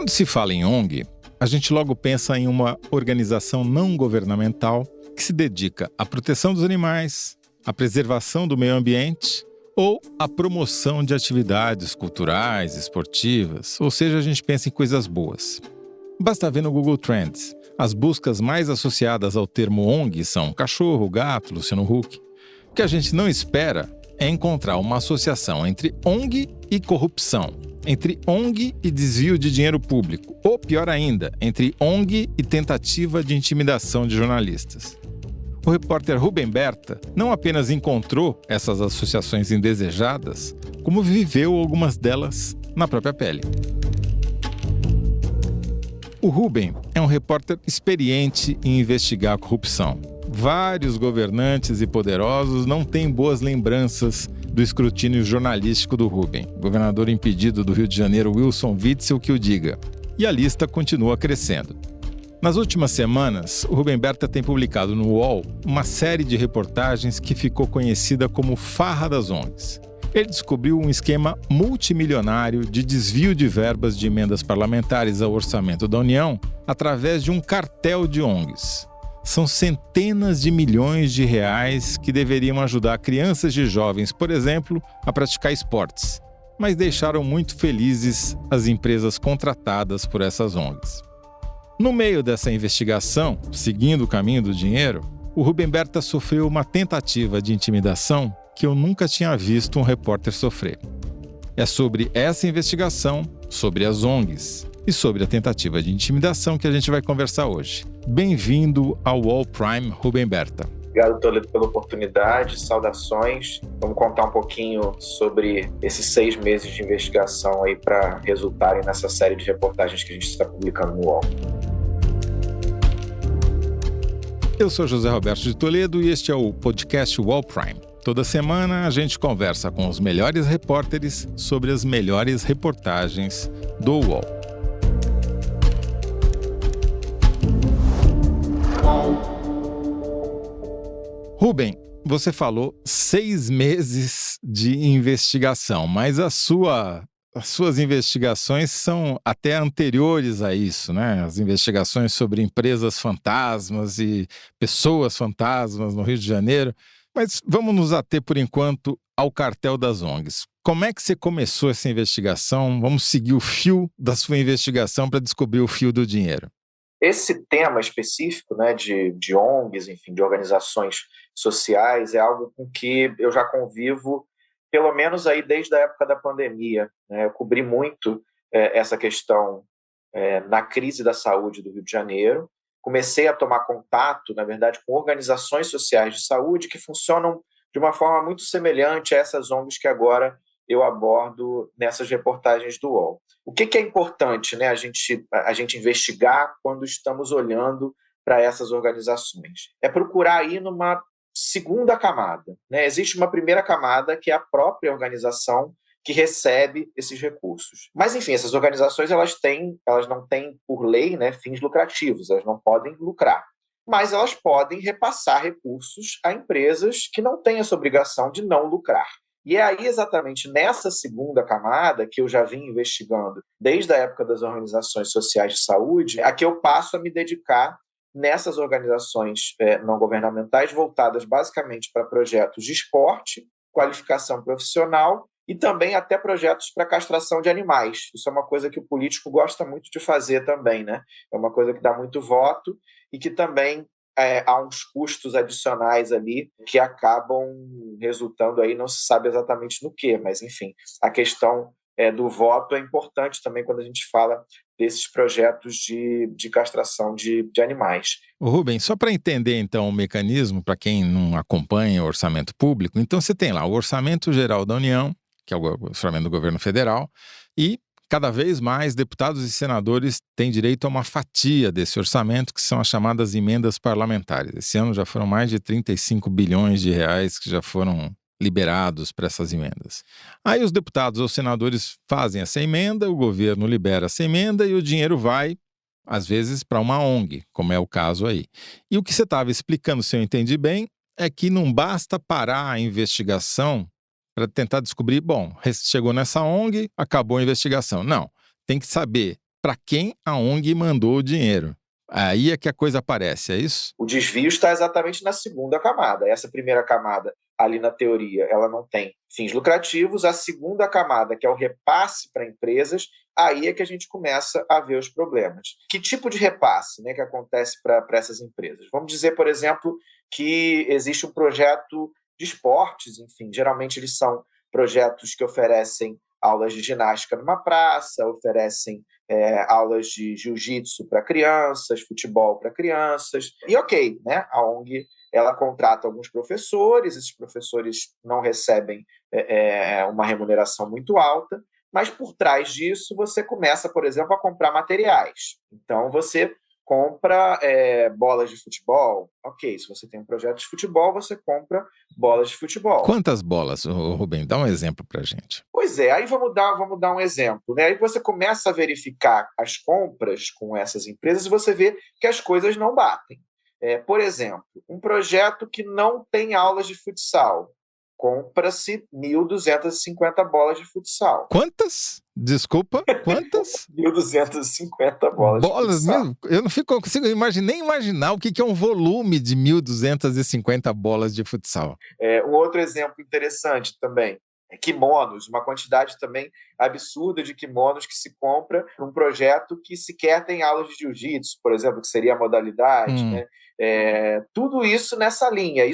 Quando se fala em ONG, a gente logo pensa em uma organização não governamental que se dedica à proteção dos animais, à preservação do meio ambiente ou à promoção de atividades culturais, esportivas, ou seja, a gente pensa em coisas boas. Basta ver no Google Trends. As buscas mais associadas ao termo ONG são cachorro, gato, Luciano Huck. O que a gente não espera é encontrar uma associação entre ONG e corrupção, entre ONG e desvio de dinheiro público, ou pior ainda, entre ONG e tentativa de intimidação de jornalistas. O repórter Rubem Berta não apenas encontrou essas associações indesejadas, como viveu algumas delas na própria pele. O Rubem é um repórter experiente em investigar a corrupção. Vários governantes e poderosos não têm boas lembranças do escrutínio jornalístico do Rubem. Governador impedido do Rio de Janeiro, Wilson Witzel, que o diga. E a lista continua crescendo. Nas últimas semanas, o Rubem Berta tem publicado no UOL uma série de reportagens que ficou conhecida como Farra das ONGs. Ele descobriu um esquema multimilionário de desvio de verbas de emendas parlamentares ao orçamento da União através de um cartel de ONGs. São centenas de milhões de reais que deveriam ajudar crianças e jovens, por exemplo, a praticar esportes, mas deixaram muito felizes as empresas contratadas por essas ONGs. No meio dessa investigação, seguindo o caminho do dinheiro, o Rubem Berta sofreu uma tentativa de intimidação que eu nunca tinha visto um repórter sofrer. É sobre essa investigação, sobre as ONGs e sobre a tentativa de intimidação que a gente vai conversar hoje. Bem-vindo ao UOL Prime, Rubem Berta. Obrigado, Toledo, pela oportunidade, saudações. Vamos contar um pouquinho sobre esses 6 meses de investigação aí para resultarem nessa série de reportagens que a gente está publicando no UOL. Eu sou José Roberto de Toledo e este é o podcast UOL Prime. Toda semana a gente conversa com os melhores repórteres sobre as melhores reportagens do UOL. Rubem, você falou 6 meses de investigação, mas as suas investigações são até anteriores a isso, né? As investigações sobre empresas fantasmas e pessoas fantasmas no Rio de Janeiro. Mas vamos nos ater, por enquanto, ao cartel das ONGs. Como é que você começou essa investigação? Vamos seguir o fio da sua investigação para descobrir o fio do dinheiro. Esse tema específico, né, de ONGs, enfim, de organizações sociais, é algo com que eu já convivo, pelo menos aí desde a época da pandemia, né? Eu cobri muito essa questão na crise da saúde do Rio de Janeiro. Comecei a tomar contato, na verdade, com organizações sociais de saúde que funcionam de uma forma muito semelhante a essas ONGs que agora eu abordo nessas reportagens do UOL. O que é importante, né, a gente investigar quando estamos olhando para essas organizações? É procurar ir numa segunda camada, né? Existe uma primeira camada, que é a própria organização que recebe esses recursos. Mas, enfim, essas organizações elas não têm, por lei, né, fins lucrativos, elas não podem lucrar. Mas elas podem repassar recursos a empresas que não têm essa obrigação de não lucrar. E é aí exatamente nessa segunda camada que eu já vim investigando desde a época das organizações sociais de saúde, a que eu passo a me dedicar nessas organizações não governamentais voltadas basicamente para projetos de esporte, qualificação profissional e também até projetos para castração de animais. Isso é uma coisa que o político gosta muito de fazer também, né? É uma coisa que dá muito voto e que também há uns custos adicionais ali que acabam resultando aí, não se sabe exatamente no que, mas enfim, a questão do voto é importante também quando a gente fala desses projetos de castração de animais. Rubem, só para entender então o mecanismo, para quem não acompanha o orçamento público, então você tem lá o Orçamento Geral da União, que é o orçamento do governo federal, e cada vez mais deputados e senadores têm direito a uma fatia desse orçamento, que são as chamadas emendas parlamentares. Esse ano já foram mais de 35 bilhões de reais que já foram liberados para essas emendas. Aí os deputados ou senadores fazem essa emenda, o governo libera essa emenda e o dinheiro vai, às vezes, para uma ONG, como é o caso aí. E o que você estava explicando, se eu entendi bem, é que não basta parar a investigação para tentar descobrir, bom, chegou nessa ONG, acabou a investigação. Não, tem que saber para quem a ONG mandou o dinheiro. Aí é que a coisa aparece, é isso? O desvio está exatamente na segunda camada. Essa primeira camada, ali na teoria, ela não tem fins lucrativos. A segunda camada, que é o repasse para empresas, aí é que a gente começa a ver os problemas. Que tipo de repasse, né, que acontece para essas empresas? Vamos dizer, por exemplo, que existe um projeto de esportes, enfim, geralmente eles são projetos que oferecem aulas de ginástica numa praça, oferecem aulas de jiu-jitsu para crianças, futebol para crianças. E ok, né? A ONG ela contrata alguns professores, esses professores não recebem uma remuneração muito alta, mas por trás disso você começa, por exemplo, a comprar materiais. Então você compra bolas de futebol. Ok, se você tem um projeto de futebol, você compra bolas de futebol. Quantas bolas, Rubem? Dá um exemplo para a gente. Pois é, aí vamos dar um exemplo. Né? Aí você começa a verificar as compras com essas empresas e você vê que as coisas não batem. Por exemplo, um projeto que não tem aulas de futsal. Compra-se 1.250 bolas de futsal. Quantas? Desculpa, quantas? 1.250 bolas de futsal. Mesmo? Eu não consigo nem imaginar o que é um volume de 1.250 bolas de futsal. Um outro exemplo interessante também. Kimonos, uma quantidade também absurda de kimonos que se compra para um projeto que sequer tem aulas de jiu-jitsu, por exemplo, que seria a modalidade, né? Tudo isso nessa linha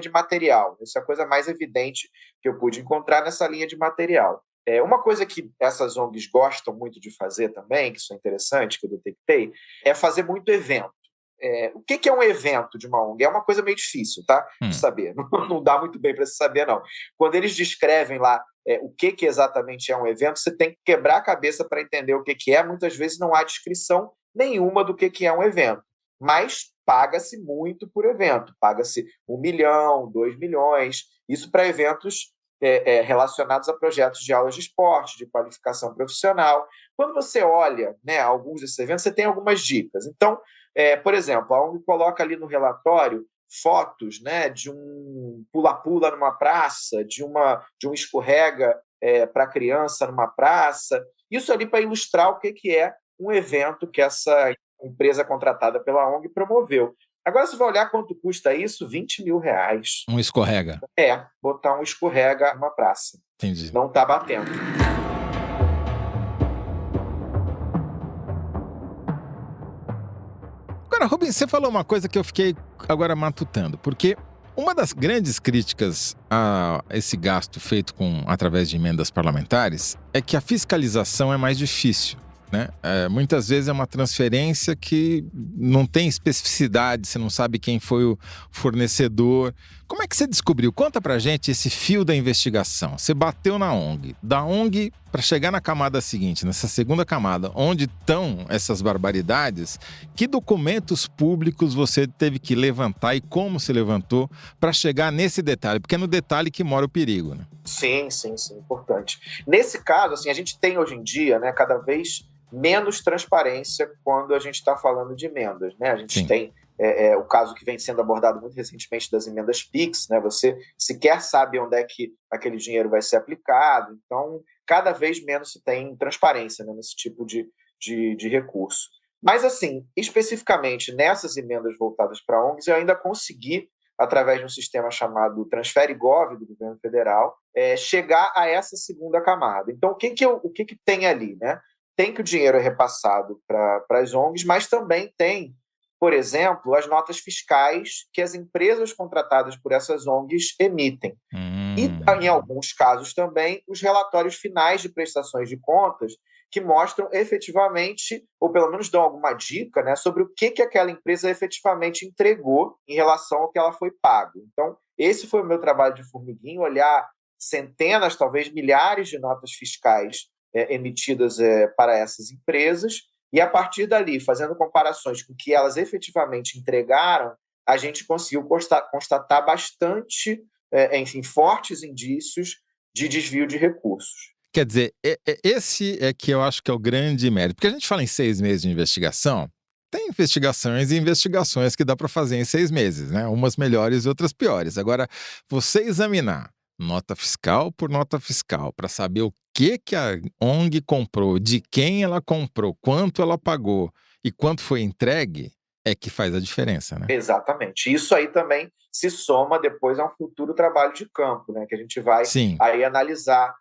de material. Isso é a coisa mais evidente que eu pude encontrar nessa linha de material. Uma coisa que essas ONGs gostam muito de fazer também, que isso é interessante, que eu detectei, é fazer muito evento. O que é um evento de uma ONG? É uma coisa meio difícil, tá? De saber. Não dá muito bem para se saber, não. Quando eles descrevem lá o que exatamente é um evento, você tem que quebrar a cabeça para entender o que é. Muitas vezes não há descrição nenhuma do que é um evento. Mas paga-se muito por evento. Paga-se 1 milhão, 2 milhões. Isso para eventos relacionados a projetos de aulas de esporte, de qualificação profissional. Quando você olha, né, alguns desses eventos, você tem algumas dicas. Então, por exemplo, a ONG coloca ali no relatório fotos, né, de um pula-pula numa praça, de um escorrega para criança numa praça. Isso ali para ilustrar o que é um evento que essa empresa contratada pela ONG promoveu. Agora você vai olhar quanto custa isso, R$20 mil. Um escorrega? Botar um escorrega numa praça. Entendi. Não está batendo. Agora, Rubem, você falou uma coisa que eu fiquei agora matutando, porque uma das grandes críticas a esse gasto feito através de emendas parlamentares é que a fiscalização é mais difícil. Né? Muitas vezes é uma transferência que não tem especificidade, você não sabe quem foi o fornecedor. Como é que você descobriu? Conta pra gente esse fio da investigação. Você bateu na ONG. Da ONG para chegar na camada seguinte, nessa segunda camada, onde estão essas barbaridades, que documentos públicos você teve que levantar e como se levantou para chegar nesse detalhe? Porque é no detalhe que mora o perigo, né? Sim, importante. Nesse caso, assim, a gente tem hoje em dia, né, cada vez menos transparência quando a gente está falando de emendas, né? A gente tem o caso que vem sendo abordado muito recentemente das emendas PIX, né? Você sequer sabe onde é que aquele dinheiro vai ser aplicado, então cada vez menos se tem transparência, né, nesse tipo de recurso. Mas, assim, especificamente nessas emendas voltadas para ONGs, eu ainda consegui, através de um sistema chamado Transfere Gov do governo federal, chegar a essa segunda camada. Então, o que tem ali, né? Tem que o dinheiro é repassado para as ONGs, mas também tem, por exemplo, as notas fiscais que as empresas contratadas por essas ONGs emitem. E, em alguns casos também, os relatórios finais de prestações de contas que mostram efetivamente, ou pelo menos dão alguma dica, né, sobre o que aquela empresa efetivamente entregou em relação ao que ela foi pago. Então, esse foi o meu trabalho de formiguinha, olhar centenas, talvez milhares de notas fiscais emitidas para essas empresas, e a partir dali, fazendo comparações com o que elas efetivamente entregaram, a gente conseguiu constatar bastante, fortes indícios de desvio de recursos. Quer dizer, esse é que eu acho que é o grande mérito. Porque a gente fala em 6 meses de investigação, tem investigações e investigações que dá para fazer em 6 meses, né? Umas melhores e outras piores. Agora, você examinar nota fiscal por nota fiscal para saber o que a ONG comprou, de quem ela comprou, quanto ela pagou e quanto foi entregue, é que faz a diferença, né? Exatamente. Isso aí também se soma depois a um futuro trabalho de campo, né? Que a gente vai Sim. aí analisar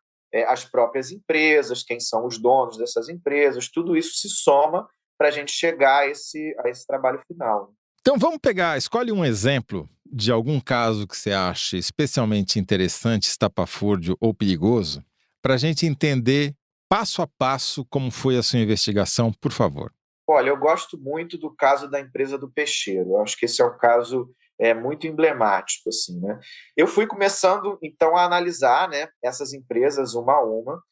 as próprias empresas, quem são os donos dessas empresas, tudo isso se soma para a gente chegar a esse trabalho final. Então vamos escolhe um exemplo de algum caso que você acha especialmente interessante, estapafúrdio ou perigoso, para a gente entender passo a passo como foi a sua investigação, por favor. Olha, eu gosto muito do caso da empresa do Peixeiro. Eu acho que esse é um caso muito emblemático, assim, né? Eu fui começando, então, a analisar, né, essas empresas uma a uma,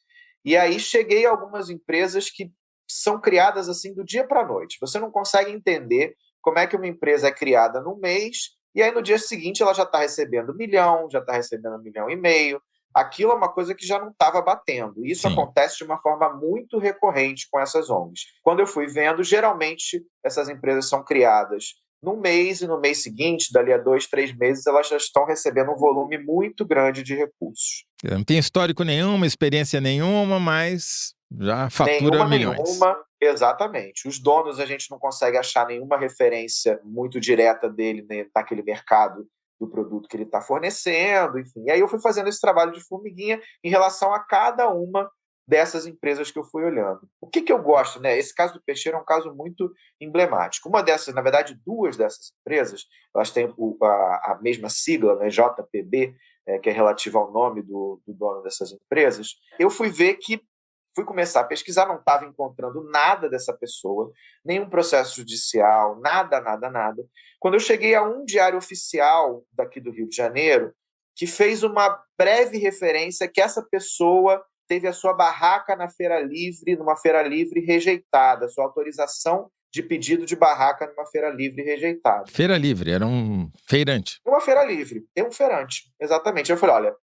e aí cheguei a algumas empresas que são criadas assim do dia para a noite. Você não consegue entender como é que uma empresa é criada num mês, e aí no dia seguinte ela já está recebendo 1 milhão, já está recebendo 1,5 milhão. Aquilo é uma coisa que já não estava batendo. Isso Sim. acontece de uma forma muito recorrente com essas ONGs. Quando eu fui vendo, geralmente essas empresas são criadas num mês e no mês seguinte, dali a 2, 3 meses, elas já estão recebendo um volume muito grande de recursos. Não tem histórico nenhuma, experiência nenhuma, mas já fatura milhões. Nenhuma, exatamente. Os donos, a gente não consegue achar nenhuma referência muito direta dele, né, naquele mercado do produto que ele está fornecendo, enfim. E aí eu fui fazendo esse trabalho de formiguinha em relação a cada uma dessas empresas que eu fui olhando. O que eu gosto, né? Esse caso do Peixeiro é um caso muito emblemático. Uma dessas, na verdade, duas dessas empresas, elas têm a mesma sigla, né, JPB, que é relativa ao nome do dono dessas empresas. Eu fui ver que fui começar a pesquisar, não estava encontrando nada dessa pessoa, nenhum processo judicial, nada, nada, nada. Quando eu cheguei a um diário oficial daqui do Rio de Janeiro, que fez uma breve referência que essa pessoa teve a sua barraca na Feira Livre, numa Feira Livre rejeitada, sua autorização de pedido de barraca numa Feira Livre rejeitada. Feira Livre, era um feirante. Uma Feira Livre, tem um feirante, exatamente. Eu falei, olha,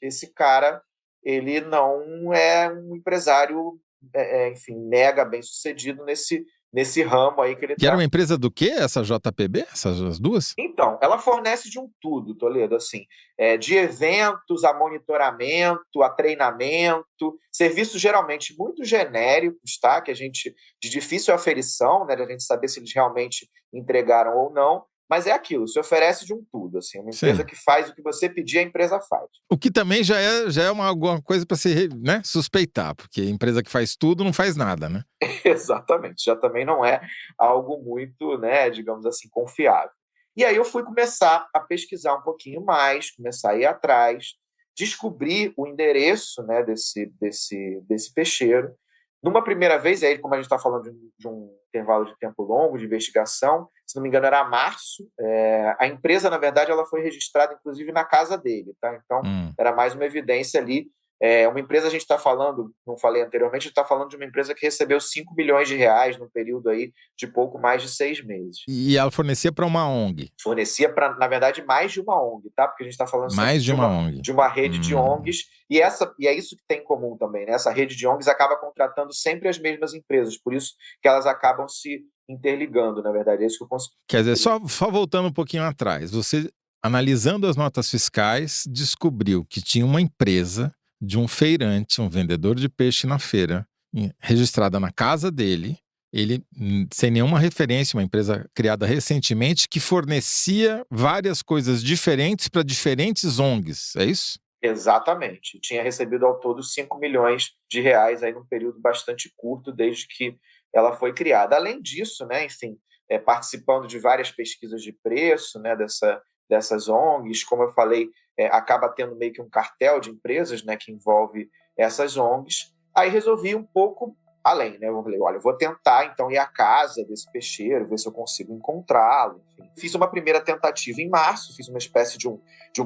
esse cara, ele não é um empresário, enfim, mega bem-sucedido nesse ramo aí que ele Que era uma empresa do quê, essa JPB, essas duas? Então, ela fornece de um tudo, Toledo, assim, de eventos a monitoramento, a treinamento, serviços geralmente muito genéricos, tá? Que a gente, de difícil aferição, né? De a gente saber se eles realmente entregaram ou não, mas é aquilo, se oferece de um tudo, assim, uma empresa que faz o que você pedir, a empresa faz. O que também já é alguma coisa para se, né, suspeitar, porque a empresa que faz tudo não faz nada, né? Exatamente, já também não é algo muito, né, digamos assim, confiável. E aí eu fui começar a pesquisar um pouquinho mais, começar a ir atrás, descobrir o endereço, né, desse peixeiro. Numa primeira vez, aí, como a gente está falando de um intervalo de tempo longo de investigação, se não me engano era março, a empresa, na verdade, ela foi registrada, inclusive, na casa dele, tá? Então, era mais uma evidência ali. Uma empresa, a gente está falando, não falei anteriormente, a gente está falando de uma empresa que recebeu 5 milhões de reais num período aí de pouco mais de 6 meses. E ela fornecia para uma ONG? Fornecia para, na verdade, mais de uma ONG, tá? Porque a gente está falando mais de uma ONG. De uma rede de ONGs, e é isso que tem em comum também, né? Essa rede de ONGs acaba contratando sempre as mesmas empresas, por isso que elas acabam se interligando, na verdade, é isso que eu consigo. Quer dizer, só voltando um pouquinho atrás, você, analisando as notas fiscais, descobriu que tinha uma empresa de um feirante, um vendedor de peixe na feira, registrada na casa dele, ele, sem nenhuma referência, uma empresa criada recentemente, que fornecia várias coisas diferentes para diferentes ONGs, é isso? Exatamente. Tinha recebido ao todo 5 milhões de reais aí num período bastante curto, desde que ela foi criada. Além disso, né, enfim, participando de várias pesquisas de preço, né, dessas ONGs, como eu falei, acaba tendo meio que um cartel de empresas, né, que envolve essas ONGs. Aí resolvi um pouco além, né? Eu falei, olha, eu vou tentar então ir à casa desse peixeiro, ver se eu consigo encontrá-lo. Enfim, fiz uma primeira tentativa em março, fiz uma espécie de um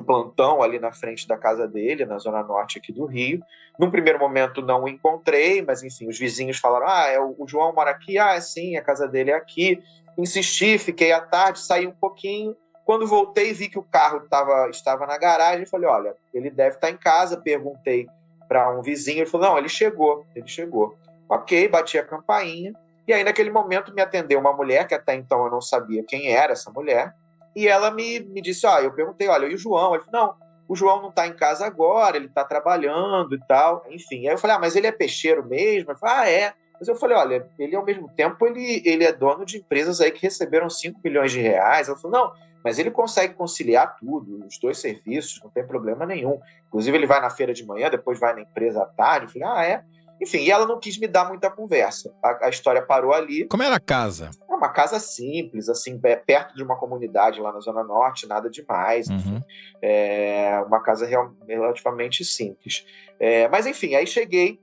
plantão ali na frente da casa dele, na zona norte aqui do Rio. Num primeiro momento não o encontrei, mas enfim, os vizinhos falaram, o João mora aqui, sim, a casa dele é aqui. Insisti, fiquei à tarde, saí um pouquinho. Quando voltei, vi que o carro estava na garagem, falei, olha, ele deve estar em casa. Perguntei para um vizinho, ele falou, não, ele chegou. Ok, bati a campainha, e aí naquele momento me atendeu uma mulher, que até então eu não sabia quem era essa mulher, e ela me disse, eu perguntei, olha, e o João? Ele falou, não, o João não está em casa agora, ele está trabalhando e tal, enfim. Aí eu falei, mas ele é peixeiro mesmo? Ele falou, é. Mas eu falei, olha, ele ao mesmo tempo, ele é dono de empresas aí que receberam 5 milhões de reais. Ela falou, não, mas ele consegue conciliar tudo, os 2 serviços, não tem problema nenhum. Inclusive, ele vai na feira de manhã, depois vai na empresa à tarde. Eu falei, é. Enfim, e ela não quis me dar muita conversa. A história parou ali. Como era a casa? É uma casa simples, assim, perto de uma comunidade lá na Zona Norte, nada demais. Enfim. É uma casa relativamente simples. Mas, enfim, aí cheguei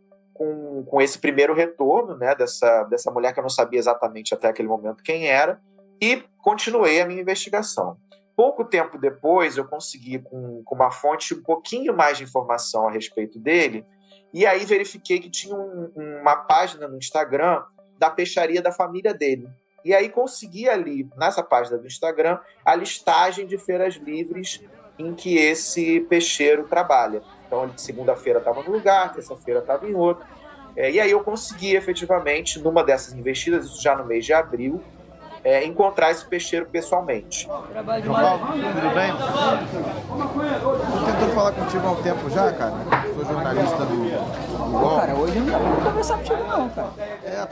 com esse primeiro retorno, né, dessa mulher que eu não sabia exatamente até aquele momento quem era, e continuei a minha investigação. Pouco tempo depois, eu consegui, com uma fonte um pouquinho mais de informação a respeito dele, e aí verifiquei que tinha uma página no Instagram da peixaria da família dele. E aí consegui ali, nessa página do Instagram, a listagem de feiras livres em que esse peixeiro trabalha. Então, ele de segunda-feira estava num lugar, terça-feira estava em outro. E aí eu consegui, efetivamente, numa dessas investidas, isso já no mês de abril, encontrar esse peixeiro pessoalmente. João Paulo, tudo bem? Tô tentando falar contigo há um tempo já, cara. Sou jornalista do UOL. Cara, hoje não dá pra conversar contigo não, cara.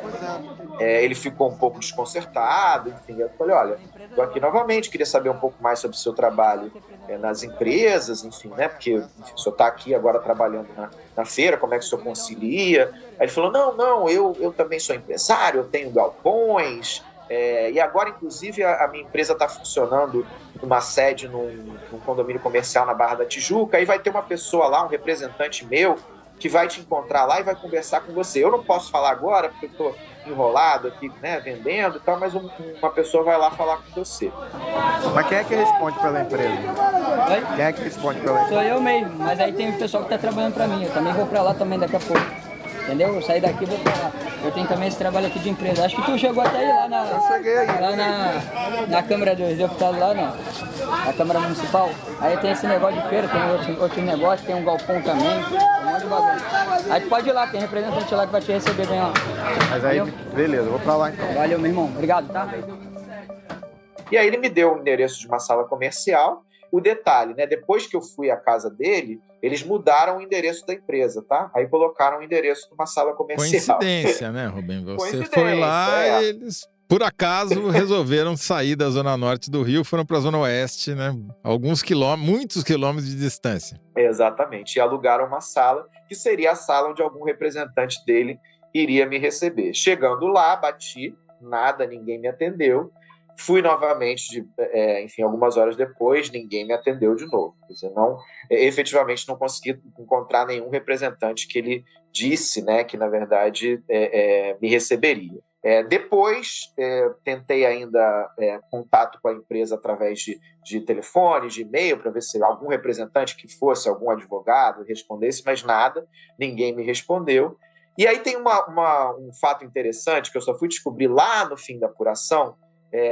Pois é. Ele ficou um pouco desconcertado, enfim. Eu falei, olha, estou aqui novamente, queria saber um pouco mais sobre o seu trabalho nas empresas, enfim, né? Porque enfim, o senhor está aqui agora trabalhando na feira, como é que o senhor concilia? Aí ele falou, não, eu também sou empresário, eu tenho galpões, e agora, inclusive, a minha empresa está funcionando numa sede num condomínio comercial na Barra da Tijuca, e vai ter uma pessoa lá, um representante meu, que vai te encontrar lá e vai conversar com você. Eu não posso falar agora, porque eu estou enrolado aqui, né, vendendo e tal, mas uma pessoa vai lá falar com você. Mas quem é que responde pela empresa? Oi? Quem é que responde pela empresa? Sou eu mesmo, mas aí tem o pessoal que tá trabalhando pra mim. Eu também vou pra lá também daqui a pouco. Entendeu? Eu saí daqui e vou pra lá. Eu tenho também esse trabalho aqui de empresa. Acho que tu chegou até aí lá Eu cheguei aí. lá na Câmara dos Deputados lá, na Câmara Municipal. Aí tem esse negócio de feira, tem outro negócio, tem um galpão também, tem um monte de bagulho. Aí tu pode ir lá, tem representante lá que vai te receber bem lá. Mas aí, Valeu? beleza, eu vou pra lá então. Valeu, meu irmão. Obrigado, tá? E aí ele me deu o endereço de uma sala comercial. O detalhe, né? Depois que eu fui à casa dele, eles mudaram o endereço da empresa, tá? Aí colocaram o endereço de uma sala comercial. Coincidência, né, Rubem? Você Coincidência, foi lá e eles, por acaso, resolveram sair da Zona Norte do Rio, foram para a Zona Oeste, né? Muitos quilômetros de distância. Exatamente. E alugaram uma sala, que seria a sala onde algum representante dele iria me receber. Chegando lá, bati, nada, ninguém me atendeu. Fui novamente, enfim, algumas horas depois, ninguém me atendeu de novo. Quer dizer, efetivamente não consegui encontrar nenhum representante que ele disse, né, que na verdade me receberia. Depois, tentei ainda contato com a empresa através de telefone, de e-mail, para ver se algum representante que fosse, algum advogado, respondesse, mas nada, ninguém me respondeu. E aí tem um fato interessante que eu só fui descobrir lá no fim da apuração,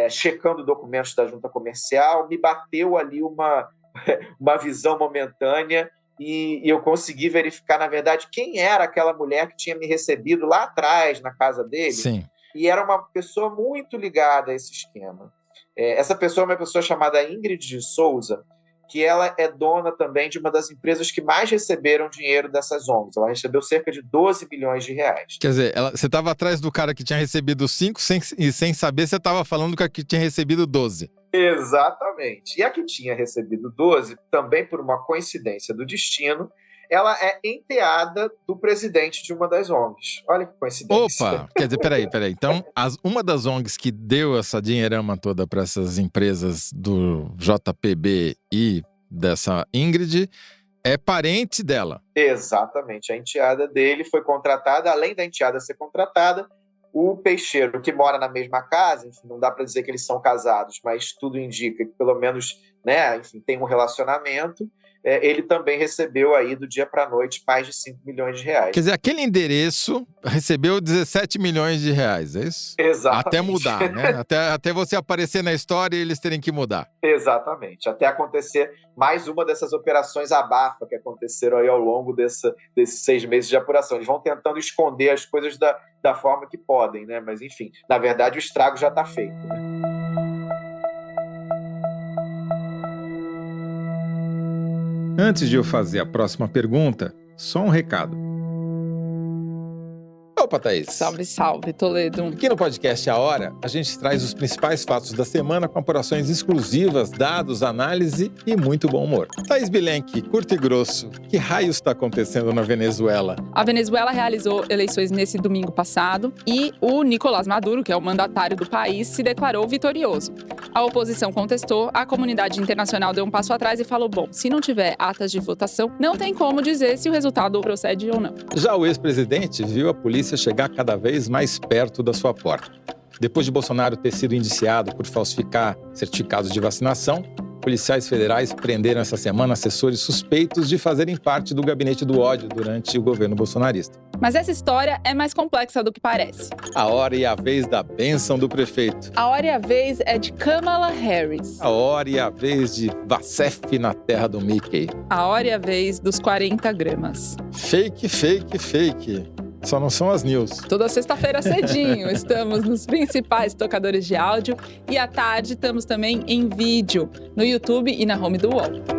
checando documentos da junta comercial, me bateu ali uma visão momentânea e eu consegui verificar, na verdade, quem era aquela mulher que tinha me recebido lá atrás, na casa dele. Sim. E era uma pessoa muito ligada a esse esquema. Essa pessoa é uma pessoa chamada Ingrid de Souza, que ela é dona também de uma das empresas que mais receberam dinheiro dessas ONGs. Ela recebeu cerca de 12 bilhões de reais. Quer dizer, você estava atrás do cara que tinha recebido 5 e sem saber você estava falando do cara que tinha recebido 12. Exatamente. E a que tinha recebido 12, também por uma coincidência do destino, ela é enteada do presidente de uma das ONGs. Olha que coincidência. Opa! Quer dizer, peraí. Então, uma das ONGs que deu essa dinheirama toda para essas empresas do JPB e dessa Ingrid é parente dela. Exatamente. A enteada dele foi contratada, além da enteada ser contratada, o peixeiro que mora na mesma casa, enfim, não dá para dizer que eles são casados, mas tudo indica que pelo menos, né, enfim, tem um relacionamento. Ele também recebeu aí do dia para a noite mais de 5 milhões de reais. Quer dizer, aquele endereço recebeu 17 milhões de reais, é isso? Exatamente. Até mudar, né? Até você aparecer na história e eles terem que mudar. Exatamente. Até acontecer mais uma dessas operações abafa que aconteceram aí ao longo desses 6 meses de apuração. Eles vão tentando esconder as coisas da forma que podem, né? Mas, enfim, na verdade o estrago já está feito, né? Antes de eu fazer a próxima pergunta, só um recado. Opa, Thaís. Salve, salve, Toledo. Aqui no podcast A Hora, a gente traz os principais fatos da semana com apurações exclusivas, dados, análise e muito bom humor. Thaís Bilenque, curto e grosso, que raios está acontecendo na Venezuela? A Venezuela realizou eleições nesse domingo passado e o Nicolás Maduro, que é o mandatário do país, se declarou vitorioso. A oposição contestou, a comunidade internacional deu um passo atrás e falou, bom, se não tiver atas de votação, não tem como dizer se o resultado procede ou não. Já o ex-presidente viu a polícia chegar cada vez mais perto da sua porta. Depois de Bolsonaro ter sido indiciado por falsificar certificados de vacinação, policiais federais prenderam essa semana assessores suspeitos de fazerem parte do gabinete do ódio durante o governo bolsonarista. Mas essa história é mais complexa do que parece. A hora e a vez da bênção do prefeito. A hora e a vez é de Kamala Harris. A hora e a vez de Vacef na terra do Mickey. A hora e a vez dos 40 gramas. Fake, fake, fake. Só não são as news. Toda sexta-feira cedinho estamos nos principais tocadores de áudio e à tarde estamos também em vídeo no YouTube e na home do UOL.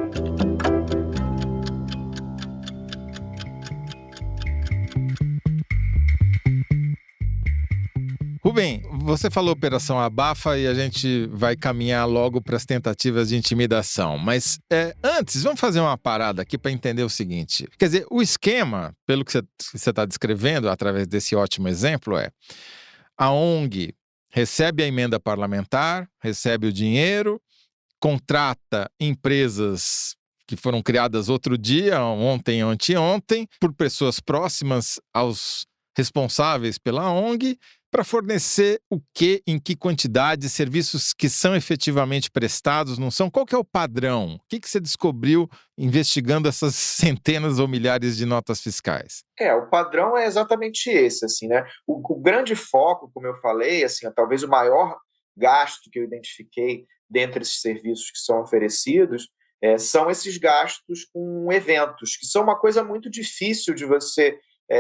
Rubem, você falou Operação Abafa e a gente vai caminhar logo para as tentativas de intimidação. Mas antes, vamos fazer uma parada aqui para entender o seguinte. Quer dizer, o esquema, pelo que você está descrevendo através desse ótimo exemplo, a ONG recebe a emenda parlamentar, recebe o dinheiro, contrata empresas que foram criadas outro dia, ontem ou anteontem, por pessoas próximas aos responsáveis pela ONG, para fornecer o quê, em que quantidade, serviços que são efetivamente prestados, não são? Qual que é o padrão? O que você descobriu investigando essas centenas ou milhares de notas fiscais? O padrão é exatamente esse, assim, né? O grande foco, como eu falei, assim, talvez o maior gasto que eu identifiquei dentre esses serviços que são oferecidos são esses gastos com eventos, que são uma coisa muito difícil de você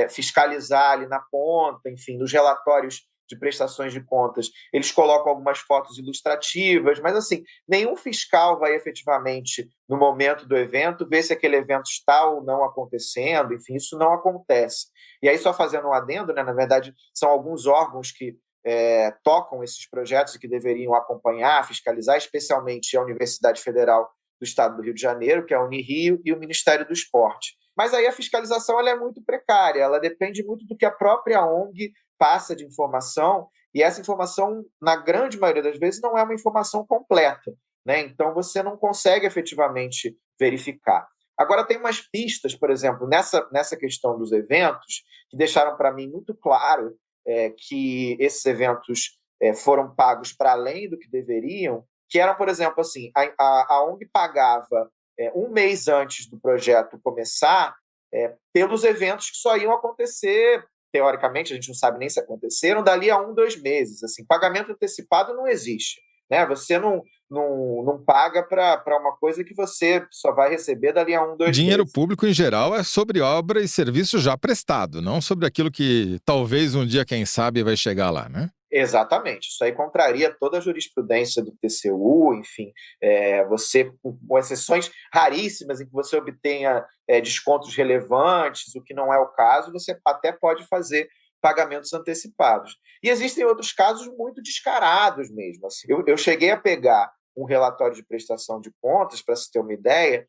fiscalizar ali na ponta, enfim, nos relatórios de prestações de contas, eles colocam algumas fotos ilustrativas, mas assim, nenhum fiscal vai efetivamente, no momento do evento, ver se aquele evento está ou não acontecendo, enfim, isso não acontece. E aí, só fazendo um adendo, né, na verdade, são alguns órgãos que tocam esses projetos e que deveriam acompanhar, fiscalizar, especialmente a Universidade Federal do Estado do Rio de Janeiro, que é a Unirio, e o Ministério do Esporte. Mas aí a fiscalização ela é muito precária, ela depende muito do que a própria ONG passa de informação, e essa informação, na grande maioria das vezes, não é uma informação completa, né? Então você não consegue efetivamente verificar. Agora, tem umas pistas, por exemplo, nessa questão dos eventos, que deixaram para mim muito claro que esses eventos foram pagos para além do que deveriam, que eram, por exemplo, assim, a ONG pagava um mês antes do projeto começar, pelos eventos que só iam acontecer, teoricamente, a gente não sabe nem se aconteceram, dali a 1-2 meses. Assim, pagamento antecipado não existe, né? Você não paga para uma coisa que você só vai receber dali a 1-2 meses. Dinheiro público, em geral, é sobre obra e serviço já prestado, não sobre aquilo que talvez um dia, quem sabe, vai chegar lá, né? Exatamente, isso aí contraria toda a jurisprudência do TCU, enfim, você, com exceções raríssimas em que você obtenha descontos relevantes, o que não é o caso, você até pode fazer pagamentos antecipados. E existem outros casos muito descarados mesmo. Assim, eu cheguei a pegar um relatório de prestação de contas, para se ter uma ideia,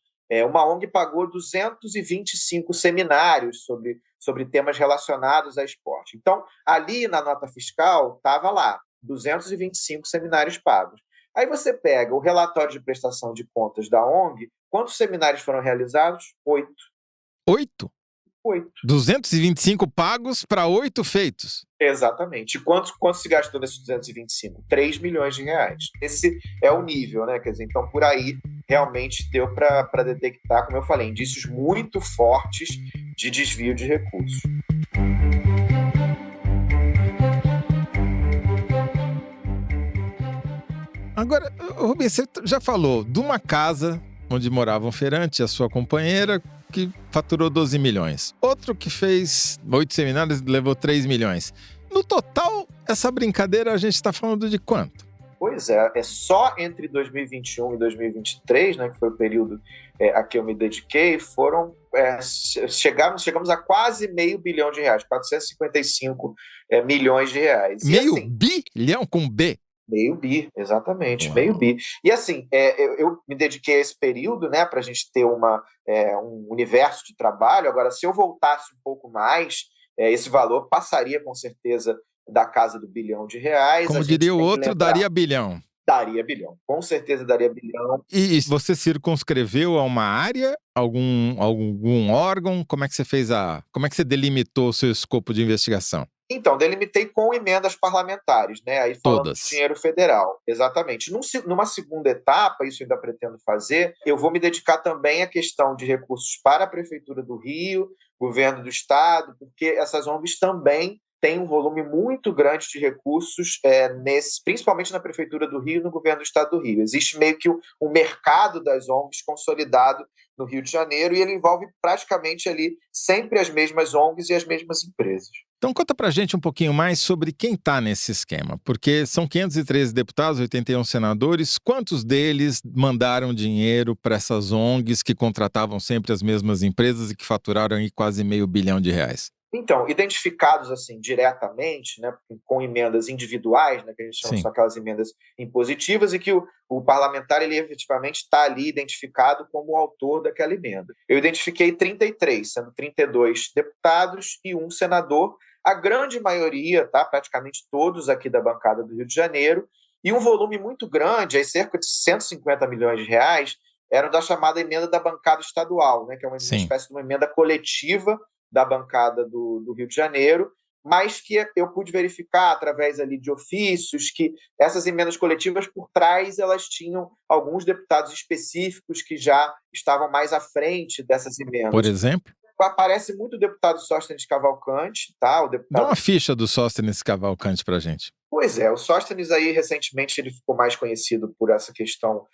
uma ONG pagou 225 seminários sobre temas relacionados a esporte. Então, ali na nota fiscal, estava lá, 225 seminários pagos. Aí você pega o relatório de prestação de contas da ONG, quantos seminários foram realizados? 8. 8? 8. 225 pagos para 8 feitos. Exatamente. E quanto se gastou nesses 225? 3 milhões de reais. Esse é o nível, né? Quer dizer, então por aí realmente deu para detectar, como eu falei, indícios muito fortes de desvio de recursos. Agora, Rubem, você já falou de uma casa onde moravam Ferrante e a sua companheira, que faturou 12 milhões. Outro que fez 8 seminários levou 3 milhões. No total, essa brincadeira a gente está falando de quanto? Pois é só entre 2021 e 2023, né, que foi o período a que eu me dediquei, chegamos a quase R$500 bilhão, 455 milhões de reais. Meio assim, bilhão com B? Meio bi, exatamente, Uau. meio bi. E assim, eu me dediquei a esse período, né, para a gente ter um universo de trabalho. Agora, se eu voltasse um pouco mais, esse valor passaria com certeza da casa do R$1 bilhão. Como diria o outro, daria bilhão. Daria bilhão, com certeza daria bilhão. E você circunscreveu a uma área, algum órgão? Como é que você como é que você delimitou o seu escopo de investigação? Então, delimitei com emendas parlamentares, né? Aí falando Todas. de dinheiro federal, exatamente. Numa segunda etapa, isso eu ainda pretendo fazer, eu vou me dedicar também à questão de recursos para a Prefeitura do Rio, Governo do Estado, porque essas ONGs também têm um volume muito grande de recursos, principalmente na Prefeitura do Rio e no Governo do Estado do Rio. Existe meio que um mercado das ONGs consolidado no Rio de Janeiro, e ele envolve praticamente ali sempre as mesmas ONGs e as mesmas empresas. Então conta pra gente um pouquinho mais sobre quem está nesse esquema, porque são 513 deputados, 81 senadores. Quantos deles mandaram dinheiro para essas ONGs que contratavam sempre as mesmas empresas e que faturaram aí quase R$500 bilhão? Então, identificados assim diretamente, né, com emendas individuais, né, que a gente chama, são aquelas emendas impositivas, e que o parlamentar ele efetivamente está ali identificado como o autor daquela emenda. Eu identifiquei 33, sendo 32 deputados e um senador, a grande maioria, tá, praticamente todos aqui da bancada do Rio de Janeiro, e um volume muito grande, aí cerca de R$150 milhões, eram da chamada emenda da bancada estadual, né, que é uma espécie de uma emenda coletiva da bancada do Rio de Janeiro, mas que eu pude verificar através ali de ofícios que essas emendas coletivas por trás elas tinham alguns deputados específicos que já estavam mais à frente dessas emendas. Por exemplo? Aparece muito o deputado Sóstenes Cavalcante, tá? Dá uma ficha do Sóstenes Cavalcante pra gente. Pois é, o Sóstenes aí recentemente ele ficou mais conhecido por essa questão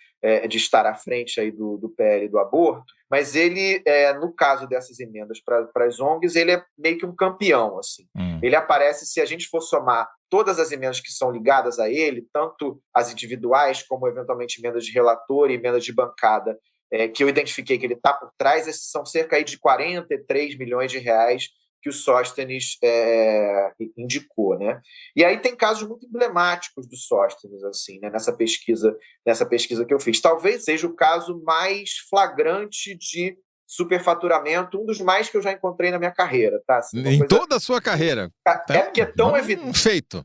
de estar à frente aí do PL do aborto, mas ele, no caso dessas emendas para as ONGs, ele é meio que um campeão, assim. Ele aparece, se a gente for somar todas as emendas que são ligadas a ele, tanto as individuais como eventualmente emendas de relator e emendas de bancada, que eu identifiquei que ele está por trás, esses são cerca aí de R$43 milhões que o Sóstenes indicou, né? E aí tem casos muito emblemáticos do Sóstenes, assim, né? Nessa pesquisa que eu fiz. Talvez seja o caso mais flagrante de superfaturamento, um dos mais que eu já encontrei na minha carreira, tá? Assim, toda a sua carreira? Porque é tão evidente. Feito.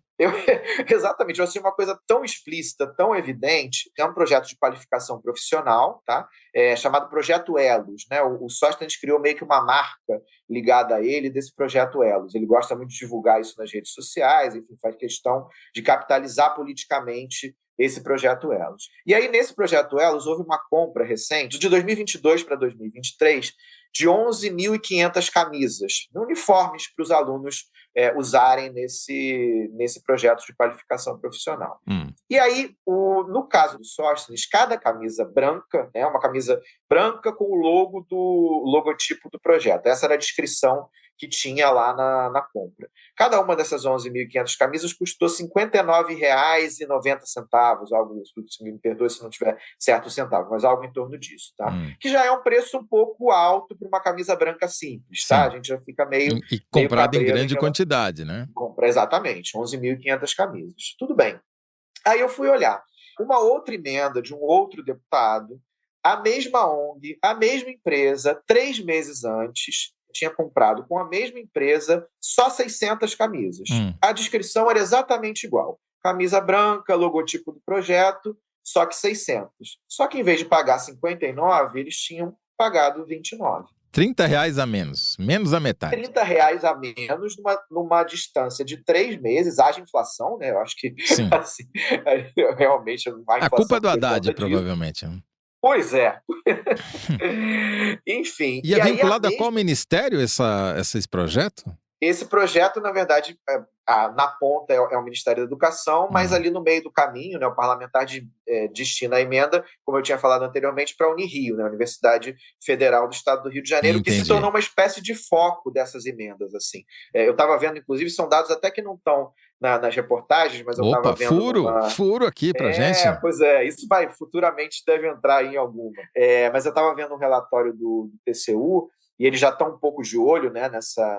Exatamente, eu achei uma coisa tão explícita, tão evidente. É um projeto de qualificação profissional, tá? Chamado Projeto Elos, né? O Sóstenes criou meio que uma marca ligada a ele desse Projeto Elos. Ele gosta muito de divulgar isso nas redes sociais, enfim, faz questão de capitalizar politicamente esse Projeto Elos. E aí, nesse Projeto Elos, houve uma compra recente, de 2022 para 2023, de 11.500 camisas, uniformes para os alunos usarem nesse projeto de qualificação profissional. E aí, no caso do Sóstenes, cada camisa branca, né, uma camisa branca com o logotipo do projeto. Essa era a descrição que tinha lá na compra. Cada uma dessas 11.500 camisas custou R$ 59,90, algo, se me perdoe se não tiver certo centavo, mas algo em torno disso, tá? Que já é um preço um pouco alto para uma camisa branca simples, tá? A gente já fica meio... E comprada em grande quantidade, né? Exatamente, 11.500 camisas. Tudo bem. Aí eu fui olhar. Uma outra emenda de um outro deputado, a mesma ONG, a mesma empresa, 3 meses antes, tinha comprado com a mesma empresa só 600 camisas. A descrição era exatamente igual. Camisa branca, logotipo do projeto, só que 600. Só que em vez de pagar 59, eles tinham pagado 29. R$30 a menos da metade. R$30 a menos numa distância de 3 meses. Haja inflação, né? Eu acho que assim, realmente não vai. A culpa é do Haddad, provavelmente. Pois é. Enfim. E é vinculado a qual ministério esse projeto? Esse projeto, na verdade, na ponta é o Ministério da Educação, mas ali no meio do caminho, né, o parlamentar destina a emenda, como eu tinha falado anteriormente, para a Unirio, né, a Universidade Federal do Estado do Rio de Janeiro, que se tornou uma espécie de foco dessas emendas. Assim. Eu estava vendo, inclusive, são dados até que não estão nas reportagens, mas eu estava vendo... Furo aqui para gente. Pois é, isso futuramente deve entrar em alguma. Mas eu estava vendo um relatório do TCU, e eles já estão um pouco de olho, né,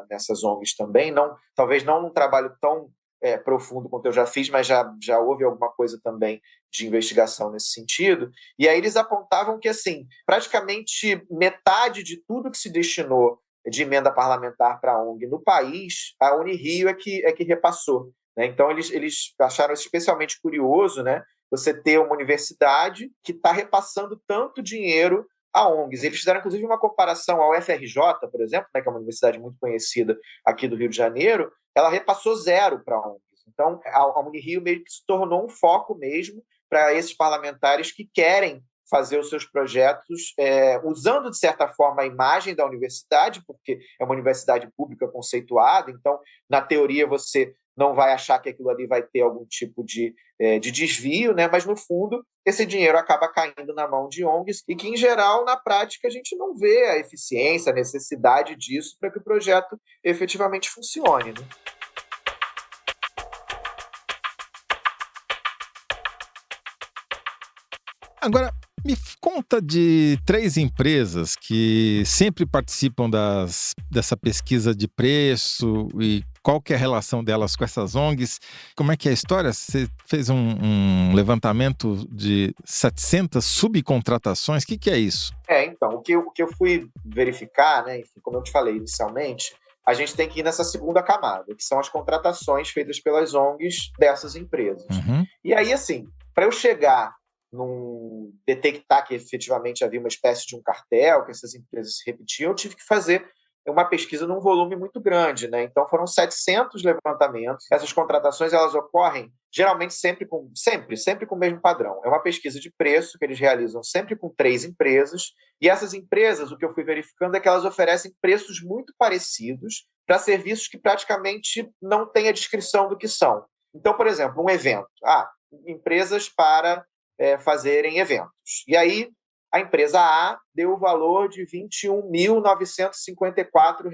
nessas ONGs também, talvez não num trabalho tão profundo quanto eu já fiz, mas já houve alguma coisa também de investigação nesse sentido. E aí eles apontavam que, assim, praticamente metade de tudo que se destinou de emenda parlamentar para a ONG no país, a Unirio é que repassou. Né? Então, eles acharam isso especialmente curioso, né? Você ter uma universidade que está repassando tanto dinheiro a ONGs. Eles fizeram, inclusive, uma comparação ao FRJ, por exemplo, né, que é uma universidade muito conhecida aqui do Rio de Janeiro, ela repassou 0 para ONGs. Então, a Unirio meio que se tornou um foco mesmo para esses parlamentares que querem fazer os seus projetos usando, de certa forma, a imagem da universidade, porque é uma universidade pública conceituada, então, na teoria, você não vai achar que aquilo ali vai ter algum tipo de desvio, né? Mas, no fundo, esse dinheiro acaba caindo na mão de ONGs e que, em geral, na prática, a gente não vê a eficiência, a necessidade disso para que o projeto efetivamente funcione. Né? Agora, me conta de 3 empresas que sempre participam dessa pesquisa de preço e qual que é a relação delas com essas ONGs. Como é que é a história? Você fez um levantamento de 700 subcontratações. O que é isso? Então, o que eu fui verificar, né, enfim, como eu te falei inicialmente, a gente tem que ir nessa segunda camada, que são as contratações feitas pelas ONGs dessas empresas. Uhum. E aí, assim, para eu chegar detectar que efetivamente havia uma espécie de um cartel, que essas empresas se repetiam, eu tive que fazer uma pesquisa num volume muito grande, né? Então foram 700 levantamentos. Essas contratações elas ocorrem geralmente sempre com o mesmo padrão. É uma pesquisa de preço que eles realizam sempre com 3 empresas, e essas empresas, o que eu fui verificando é que elas oferecem preços muito parecidos para serviços que praticamente não têm a descrição do que são. Então, por exemplo, um evento. Empresas para fazerem eventos. E aí, a empresa A deu o valor de R$ 21.954 por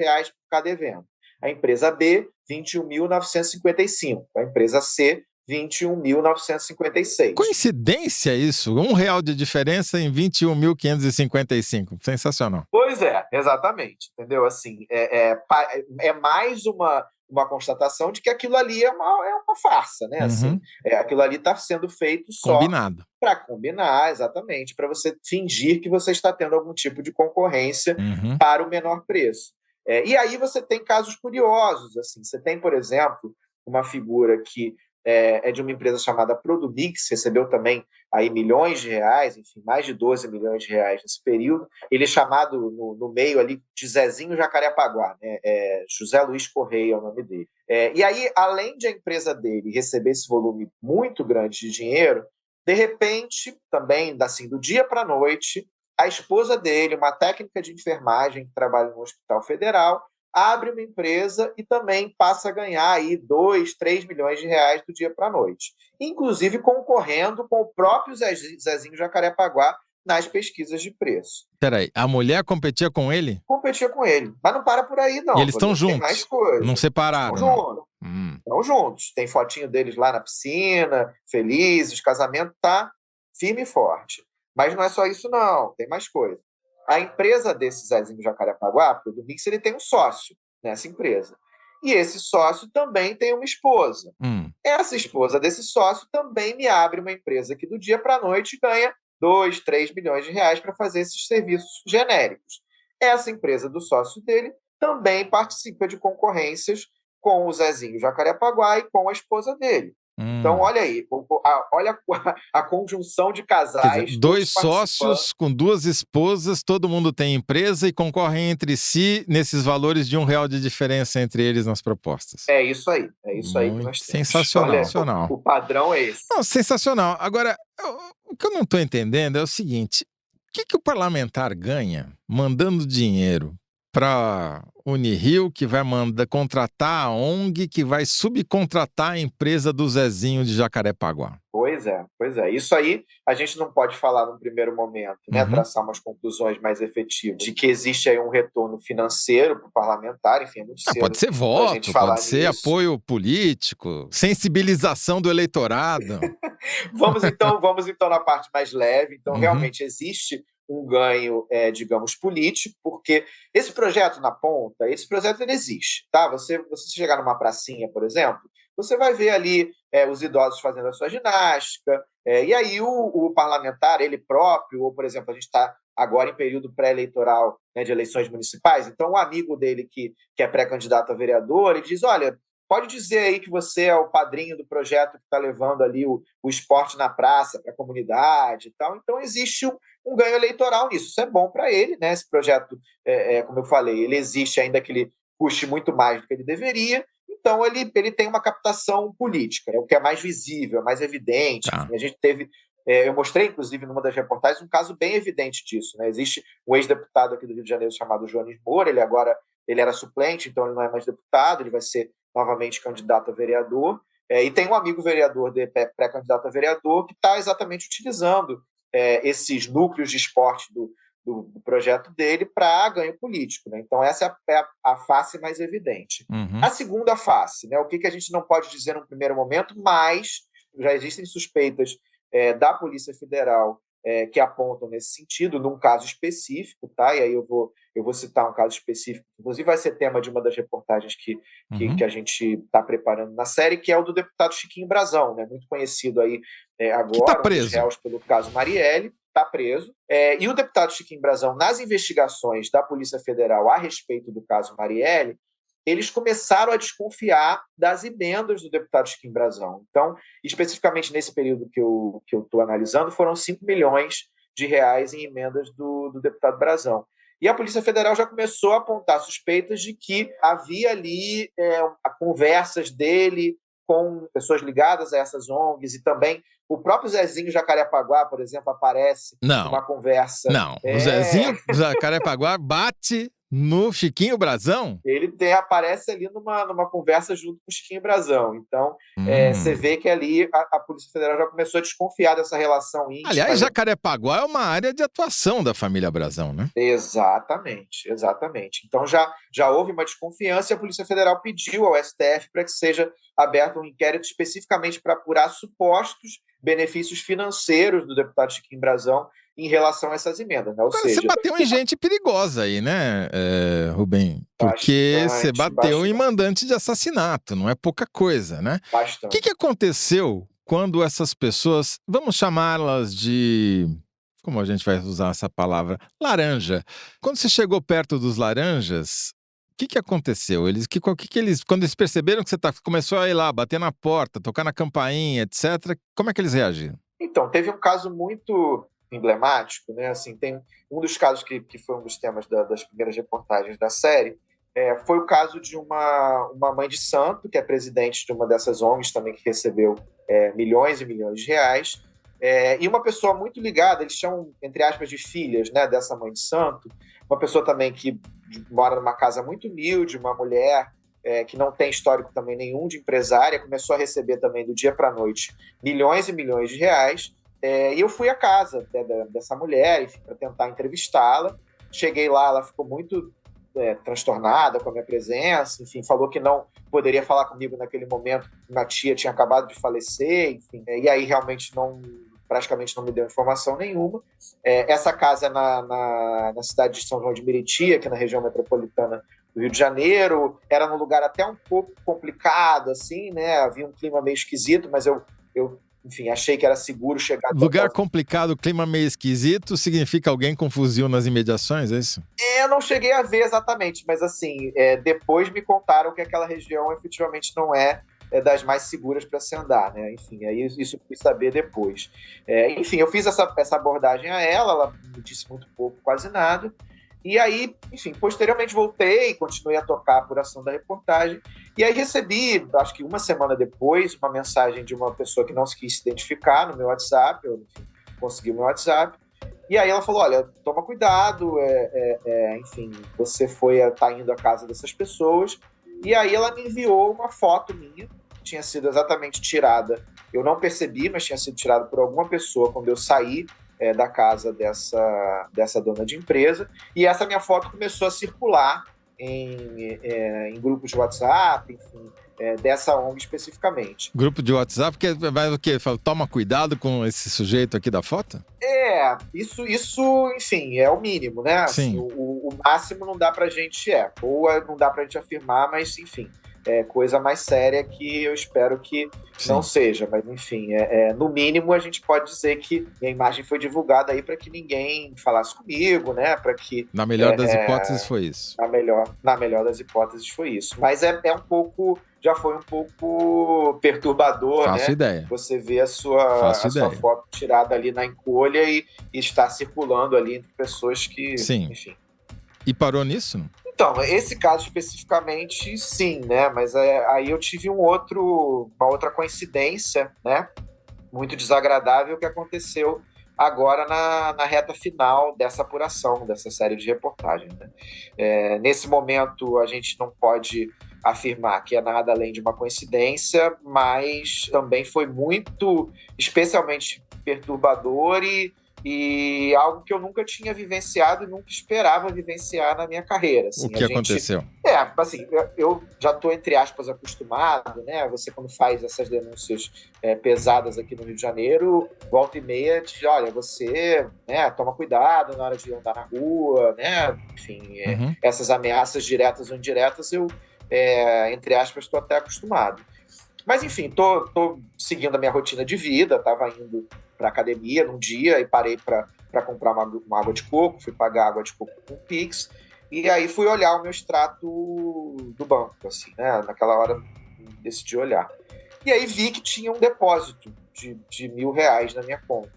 cada evento. A empresa B, R$ 21.955. A empresa C, R$ 21.956. Coincidência isso? R$1 de diferença em 21.555. Sensacional. Pois é, exatamente. Entendeu? Assim, é mais uma constatação de que aquilo ali é uma farsa, né? Uhum. Assim, aquilo ali está sendo feito só combinado. Para combinar, exatamente, para você fingir que você está tendo algum tipo de concorrência para o menor preço. E aí você tem casos curiosos, assim. Você tem, por exemplo, uma figura que é de uma empresa chamada Produmix, recebeu também aí milhões de reais, enfim, mais de 12 milhões de reais nesse período. Ele é chamado no meio ali de Zezinho Jacarepaguá, né? José Luiz Correia é o nome dele. E aí, além de a empresa dele receber esse volume muito grande de dinheiro, de repente, também, assim, do dia para a noite, a esposa dele, uma técnica de enfermagem que trabalha no Hospital Federal, abre uma empresa e também passa a ganhar aí 2, 3 milhões de reais do dia para a noite. Inclusive concorrendo com o próprio Zezinho Jacarepaguá nas pesquisas de preço. Peraí, a mulher competia com ele? Competia com ele. Mas não para por aí, não. E eles estão juntos? Tem mais coisa. Não separaram? Estão juntos. Estão juntos. Tem fotinho deles lá na piscina, felizes, casamento tá firme e forte. Mas não é só isso, não. Tem mais coisa. A empresa desse Zezinho Jacarepaguá, a Produmix, ele tem um sócio nessa empresa. E esse sócio também tem uma esposa. Essa esposa desse sócio também me abre uma empresa que do dia para a noite ganha 2, 3 milhões de reais para fazer esses serviços genéricos. Essa empresa do sócio dele também participa de concorrências com o Zezinho Jacarepaguá e com a esposa dele. Então, olha aí, olha a conjunção de casais. Quer dizer, 2 sócios com 2 esposas, todo mundo tem empresa e concorrem entre si nesses valores de R$1 de diferença entre eles nas propostas. É isso aí que nós temos. Sensacional. Olha, o padrão é esse. Não, sensacional. Agora, o que eu não estou entendendo é o seguinte, o que o parlamentar ganha mandando dinheiro para Unirio, que vai contratar a ONG, que vai subcontratar a empresa do Zezinho de Jacarepaguá? Pois Pois é. Isso aí a gente não pode falar num primeiro momento, né? Traçar umas conclusões mais efetivas de que existe aí um retorno financeiro para o parlamentar, enfim, é muito cedo. Pode ser voto, pode ser apoio político, sensibilização do eleitorado. Vamos então na parte mais leve. Então, realmente existe um ganho, digamos, político, porque esse projeto na ponta, ele existe, tá? Você chegar numa pracinha, por exemplo, você vai ver ali os idosos fazendo a sua ginástica, e aí o parlamentar, ele próprio, ou, por exemplo, a gente está agora em período pré-eleitoral, né, de eleições municipais, então um amigo dele que é pré-candidato a vereador, ele diz, olha, pode dizer aí que você é o padrinho do projeto que está levando ali o esporte na praça para a comunidade e tal. Então, existe um ganho eleitoral nisso. Isso é bom para ele, né? Esse projeto, como eu falei, ele existe ainda que ele custe muito mais do que ele deveria. Então, ele tem uma captação política, né? O que é mais visível, mais evidente. Enfim, a gente teve... eu mostrei, inclusive, numa das reportagens, um caso bem evidente disso, né? Existe um ex-deputado aqui do Rio de Janeiro chamado Jones Moura, ele era suplente, então ele não é mais deputado, ele vai ser novamente candidato a vereador, e tem um amigo vereador, pré-candidato a vereador, que está exatamente utilizando esses núcleos de esporte do projeto dele para ganho político, né? Então, essa é a face mais evidente. A segunda face, né? O que a gente não pode dizer no primeiro momento, mas já existem suspeitas da Polícia Federal que apontam nesse sentido, num caso específico, tá? E aí eu vou citar um caso específico, inclusive vai ser tema de uma das reportagens que a gente está preparando na série, que é o do deputado Chiquinho Brazão, né? Muito conhecido aí agora, tá preso. Um dos réus pelo caso Marielle, está preso. E o deputado Chiquinho Brazão, nas investigações da Polícia Federal a respeito do caso Marielle, eles começaram a desconfiar das emendas do deputado Chiquinho Brazão. Então, especificamente nesse período que eu estou analisando, foram 5 milhões de reais em emendas do deputado Brazão. E a Polícia Federal já começou a apontar suspeitas de que havia ali conversas dele com pessoas ligadas a essas ONGs, e também o próprio Zezinho Jacarepaguá, por exemplo, aparece numa conversa. O Zezinho Jacarepaguá bate no Chiquinho Brazão? Ele aparece ali numa conversa junto com o Chiquinho Brazão. Então, você vê que ali a Polícia Federal já começou a desconfiar dessa relação íntima. Aliás, Jacarepaguá é uma área de atuação da família Brazão, né? Exatamente. Então, já houve uma desconfiança e a Polícia Federal pediu ao STF para que seja aberto um inquérito especificamente para apurar supostos benefícios financeiros do deputado Chiquinho Brazão em relação a essas emendas, né? Ou seja, você bateu em gente perigosa aí, né, Rubem? Porque você bateu em mandante de assassinato, não é pouca coisa, né? Bastante. O que aconteceu quando essas pessoas, vamos chamá-las de... Como a gente vai usar essa palavra? Laranja. Quando você chegou perto dos laranjas, o que aconteceu? Eles, quando eles perceberam que você começou a ir lá, bater na porta, tocar na campainha, etc., como é que eles reagiram? Então, teve um caso muito emblemático, né? Assim, tem um dos casos que foi um dos temas das primeiras reportagens da série, foi o caso de uma mãe de santo, que é presidente de uma dessas ONGs também, que recebeu milhões e milhões de reais, e uma pessoa muito ligada, eles chamam, entre aspas, de filhas, né, dessa mãe de santo, uma pessoa também que mora numa casa muito humilde, uma mulher que não tem histórico também nenhum de empresária, começou a receber também do dia para a noite milhões e milhões de reais. E eu fui à casa dessa mulher, enfim, para tentar entrevistá-la. Cheguei lá, ela ficou muito transtornada com a minha presença, enfim, falou que não poderia falar comigo naquele momento, minha tia tinha acabado de falecer, enfim, e aí realmente praticamente não me deu informação nenhuma. Essa casa na cidade de São João de Meriti, aqui na região metropolitana do Rio de Janeiro, era num lugar até um pouco complicado, assim, né? Havia um clima meio esquisito, mas eu enfim, achei que era seguro chegar... Lugar complicado, clima meio esquisito, significa alguém com fuzil nas imediações, é isso? Eu não cheguei a ver exatamente, mas assim, depois me contaram que aquela região efetivamente não é das mais seguras para se andar, né? Enfim, aí isso eu fui saber depois. Enfim, eu fiz essa abordagem a ela me disse muito pouco, quase nada. E aí, enfim, posteriormente voltei, continuei a tocar a apuração da reportagem, e aí recebi, acho que uma semana depois, uma mensagem de uma pessoa que não se quis se identificar no meu WhatsApp, eu, enfim, consegui o meu WhatsApp, e aí ela falou, olha, toma cuidado, enfim, você tá indo à casa dessas pessoas, e aí ela me enviou uma foto minha, tinha sido exatamente tirada. Eu não percebi, mas tinha sido tirada por alguma pessoa quando eu saí da casa dessa dona de empresa. E essa minha foto começou a circular em grupos de WhatsApp, enfim, dessa ONG especificamente. Grupo de WhatsApp, que vai o quê? Fala, toma cuidado com esse sujeito aqui da foto? Isso, enfim, é o mínimo, né? Assim, o máximo não dá pra gente, ou não dá pra gente afirmar, mas enfim, é coisa mais séria que eu espero que não seja, mas enfim, no mínimo a gente pode dizer que a imagem foi divulgada aí para que ninguém falasse comigo, né? Para que na melhor das hipóteses foi isso. Na melhor das hipóteses foi isso. Mas já foi um pouco perturbador, Faço né? ideia. Você vê a sua foto tirada ali na encolha e está circulando ali entre pessoas que, enfim. E parou nisso? Então, esse caso especificamente, sim, né? Mas aí eu tive uma outra coincidência, né? Muito desagradável que aconteceu agora na reta final dessa apuração, dessa série de reportagens, né? Nesse momento, a gente não pode afirmar que é nada além de uma coincidência, mas também foi muito, especialmente perturbador e algo que eu nunca tinha vivenciado e nunca esperava vivenciar na minha carreira. Assim, o que aconteceu? Assim, eu já estou, entre aspas, acostumado, né? Você, quando faz essas denúncias pesadas aqui no Rio de Janeiro, volta e meia te diz, olha, você, né, toma cuidado na hora de andar na rua, né? Enfim, essas ameaças diretas ou indiretas, eu, entre aspas, estou até acostumado. Mas, enfim, tô seguindo a minha rotina de vida, estava indo para academia num dia e parei para comprar uma água de coco, fui pagar água de coco com Pix, e aí fui olhar o meu extrato do banco, assim, né? Naquela hora decidi olhar. E aí vi que tinha um depósito de R$1.000 na minha conta.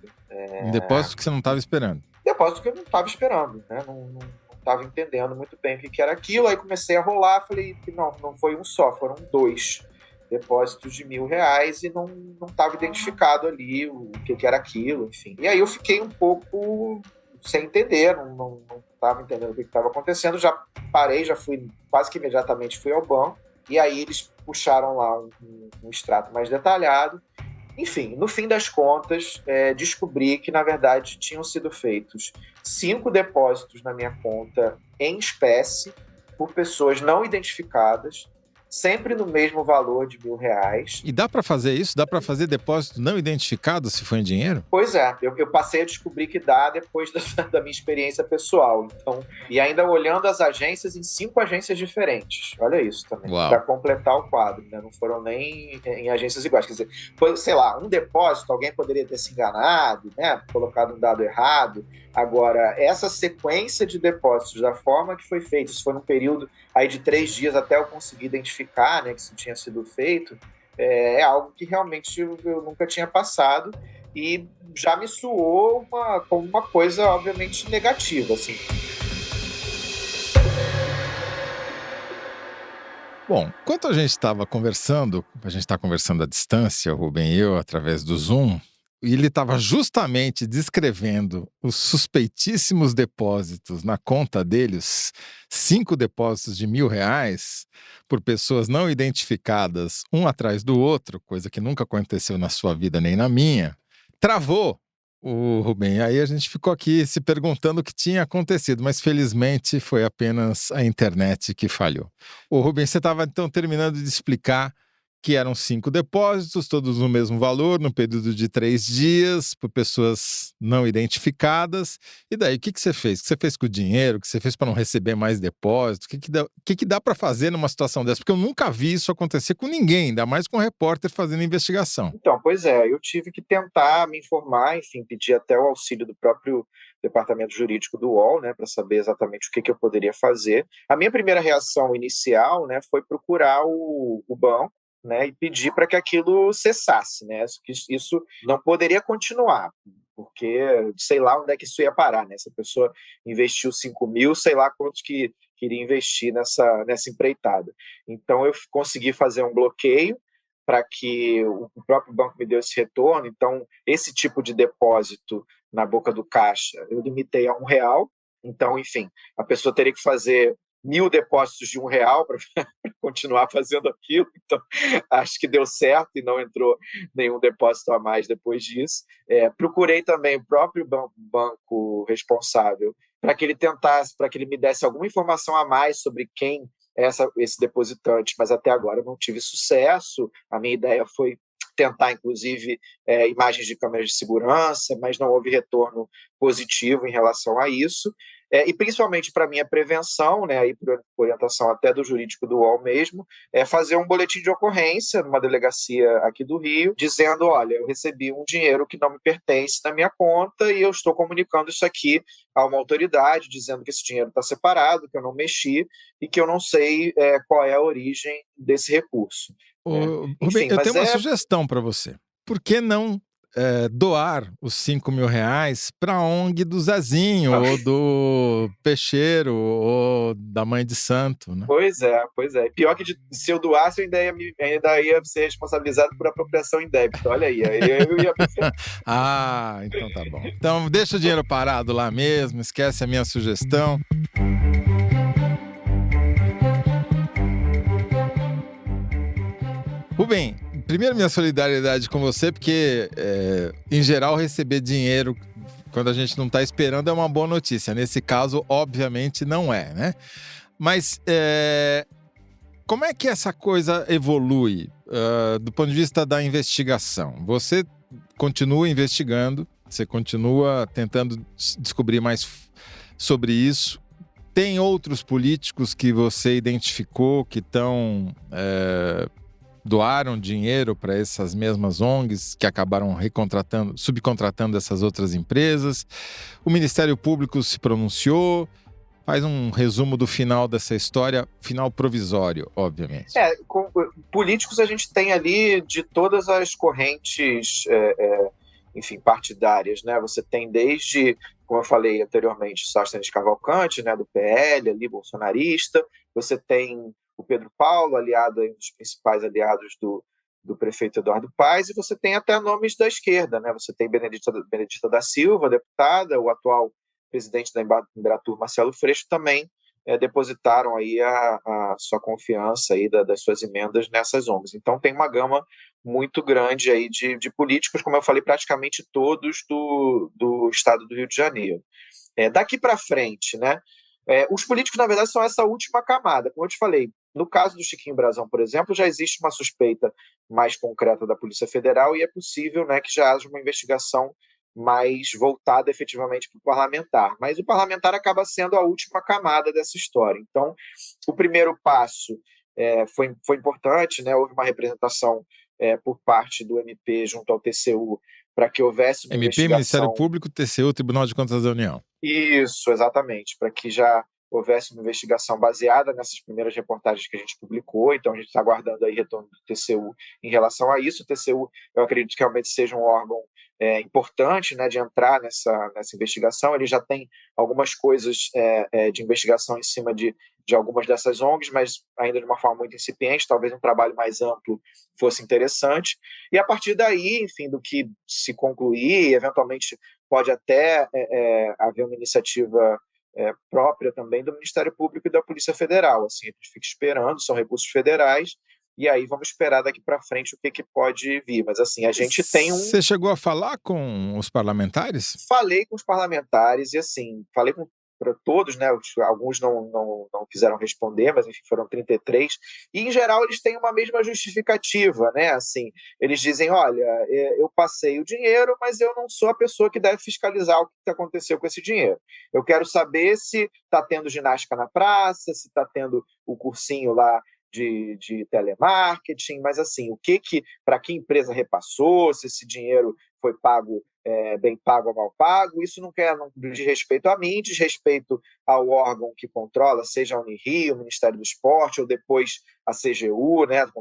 Um depósito que você não estava esperando. Depósito que eu não estava esperando, né? Não estava entendendo muito bem o que era aquilo, aí comecei a rolar, falei que não foi um só, foram 2 depósitos de R$1.000 e não estava identificado ali o que era aquilo, enfim. E aí eu fiquei um pouco sem entender, não estava entendendo o que estava acontecendo, já parei, já fui, quase que imediatamente fui ao banco, e aí eles puxaram lá um extrato mais detalhado. Enfim, no fim das contas, descobri que, na verdade, tinham sido feitos 5 depósitos na minha conta em espécie por pessoas não identificadas, sempre no mesmo valor de R$1.000. E dá para fazer isso? Dá para fazer depósito não identificado se for em dinheiro? Pois é, eu passei a descobrir que dá depois da minha experiência pessoal. Então, e ainda olhando as agências em 5 agências diferentes. Olha isso também, para completar o quadro, né? Não foram nem em agências iguais. Quer dizer, foi, sei lá, um depósito, alguém poderia ter se enganado, né? Colocado um dado errado. Agora, essa sequência de depósitos, da forma que foi feito, isso foi num período aí de 3 dias até eu conseguir identificar, né, que isso tinha sido feito, é algo que realmente eu nunca tinha passado e já me soou como uma coisa, obviamente, negativa, assim. Bom, enquanto a gente estava conversando, a gente está conversando à distância, o Rubem e eu, através do Zoom, e ele estava justamente descrevendo os suspeitíssimos depósitos na conta deles, 5 depósitos de R$1.000 por pessoas não identificadas, um atrás do outro, coisa que nunca aconteceu na sua vida nem na minha. Travou o Rubem. Aí a gente ficou aqui se perguntando o que tinha acontecido, mas felizmente foi apenas a internet que falhou. O Rubem, você estava então terminando de explicar que eram 5 depósitos, todos no mesmo valor, no período de 3 dias, por pessoas não identificadas. E daí, o que você fez? O que você fez com o dinheiro? O que você fez para não receber mais depósito? O que dá para fazer numa situação dessa? Porque eu nunca vi isso acontecer com ninguém, ainda mais com um repórter fazendo investigação. Então, pois é, eu tive que tentar me informar, enfim, pedir até o auxílio do próprio departamento jurídico do UOL, né, para saber exatamente o que eu poderia fazer. A minha primeira reação inicial, né, foi procurar o banco, né, e pedir para que aquilo cessasse, né, isso não poderia continuar, porque sei lá onde é que isso ia parar, né, essa pessoa investiu 5 mil, sei lá quantos que queria investir nessa empreitada. Então eu consegui fazer um bloqueio para que o próprio banco me dê esse retorno. Então esse tipo de depósito na boca do caixa eu limitei a R$1, então enfim, a pessoa teria que fazer 1.000 depósitos de R$1 para continuar fazendo aquilo, então acho que deu certo e não entrou nenhum depósito a mais depois disso. Procurei também o próprio banco responsável para que ele tentasse, para que ele me desse alguma informação a mais sobre quem é esse depositante, mas até agora não tive sucesso. A minha ideia foi tentar, inclusive, imagens de câmeras de segurança, mas não houve retorno positivo em relação a isso. E principalmente para minha prevenção, né, aí por orientação até do jurídico do UOL mesmo, fazer um boletim de ocorrência numa delegacia aqui do Rio, dizendo, olha, eu recebi um dinheiro que não me pertence na minha conta e eu estou comunicando isso aqui a uma autoridade, dizendo que esse dinheiro está separado, que eu não mexi e que eu não sei qual é a origem desse recurso. Rubem, Enfim, eu mas tenho uma sugestão para você. Por que não doar os R$5.000 para a ONG do Zezinho, ou do Peixeiro, ou da Mãe de Santo, né? Pois é. Pior que se eu doasse, eu ainda ia ser responsabilizado por apropriação indébita. Olha aí, eu ia me ferrar. Ah, então tá bom. Então deixa o dinheiro parado lá mesmo, esquece a minha sugestão. Rubem, primeiro minha solidariedade com você, porque em geral receber dinheiro quando a gente não está esperando é uma boa notícia. Nesse caso, obviamente, não é, né? Mas como é que essa coisa evolui do ponto de vista da investigação? Você continua investigando, você continua tentando descobrir mais sobre isso. Tem outros políticos que você identificou que doaram dinheiro para essas mesmas ONGs que acabaram subcontratando essas outras empresas. O Ministério Público se pronunciou. Faz um resumo do final dessa história, final provisório, obviamente. Com políticos a gente tem ali de todas as correntes, enfim, partidárias, né? Você tem desde, como eu falei anteriormente, Sóstenes de Cavalcante, né, do PL, ali, bolsonarista. Você tem o Pedro Paulo, aliado, um dos principais aliados do prefeito Eduardo Paes, e você tem até nomes da esquerda, né? Você tem Benedita da Silva, deputada, o atual presidente da Embratur, Marcelo Freixo, também depositaram aí a sua confiança aí das suas emendas nessas ONGs. Então tem uma gama muito grande aí de políticos, como eu falei, praticamente todos do estado do Rio de Janeiro. Daqui para frente, né? Os políticos, na verdade, são essa última camada. Como eu te falei, no caso do Chiquinho Brazão, por exemplo, já existe uma suspeita mais concreta da Polícia Federal e é possível, né, que já haja uma investigação mais voltada efetivamente para o parlamentar. Mas o parlamentar acaba sendo a última camada dessa história. Então, o primeiro passo foi importante, né? Houve uma representação por parte do MP junto ao TCU para que houvesse uma investigação... Ministério Público, TCU, Tribunal de Contas da União. Isso, exatamente, para que já houvesse uma investigação baseada nessas primeiras reportagens que a gente publicou. Então a gente está aguardando aí retorno do TCU em relação a isso. O TCU, eu acredito que realmente seja um órgão importante, né, de entrar nessa investigação. Ele já tem algumas coisas de investigação em cima de algumas dessas ONGs, mas ainda de uma forma muito incipiente. Talvez um trabalho mais amplo fosse interessante. E a partir daí, enfim, do que se concluir, eventualmente pode até haver uma iniciativa própria também do Ministério Público e da Polícia Federal. Assim, a gente fica esperando, são recursos federais, e aí vamos esperar daqui para frente o que pode vir. Mas assim, a gente tem Você chegou a falar com os parlamentares? Falei com os parlamentares e assim, falei para todos, né? Alguns não quiseram responder, mas enfim, foram 33. E em geral eles têm uma mesma justificativa, né? Assim, eles dizem, olha, eu passei o dinheiro, mas eu não sou a pessoa que deve fiscalizar o que aconteceu com esse dinheiro. Eu quero saber se está tendo ginástica na praça, se está tendo o cursinho lá de telemarketing, mas assim, para que empresa repassou, se esse dinheiro foi pago, bem pago ou mal pago, isso não diz respeito a mim, diz respeito ao órgão que controla, seja a Unirio, o Ministério do Esporte, ou depois a CGU, né, a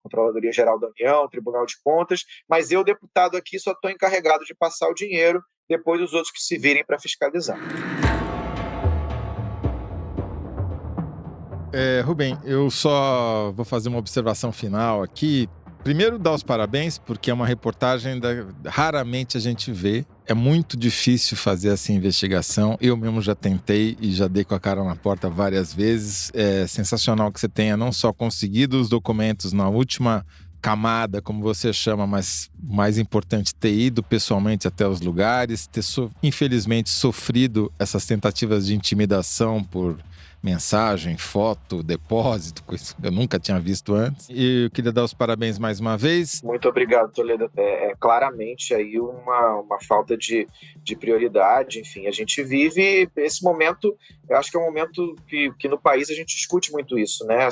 Controladoria Geral da União, o Tribunal de Contas, mas eu, deputado aqui, só estou encarregado de passar o dinheiro, depois os outros que se virem para fiscalizar. Rubem, eu só vou fazer uma observação final aqui. Primeiro, dar os parabéns, porque é uma reportagem raramente a gente vê. É muito difícil fazer essa investigação. Eu mesmo já tentei e já dei com a cara na porta várias vezes. É sensacional que você tenha não só conseguido os documentos na última camada, como você chama, mas mais importante, ter ido pessoalmente até os lugares, ter infelizmente sofrido essas tentativas de intimidação por mensagem, foto, depósito, coisa que eu nunca tinha visto antes. E eu queria dar os parabéns mais uma vez. Muito obrigado, Toledo. É claramente aí uma falta de prioridade. Enfim, a gente vive esse momento, eu acho que é um momento que no país a gente discute muito isso, né?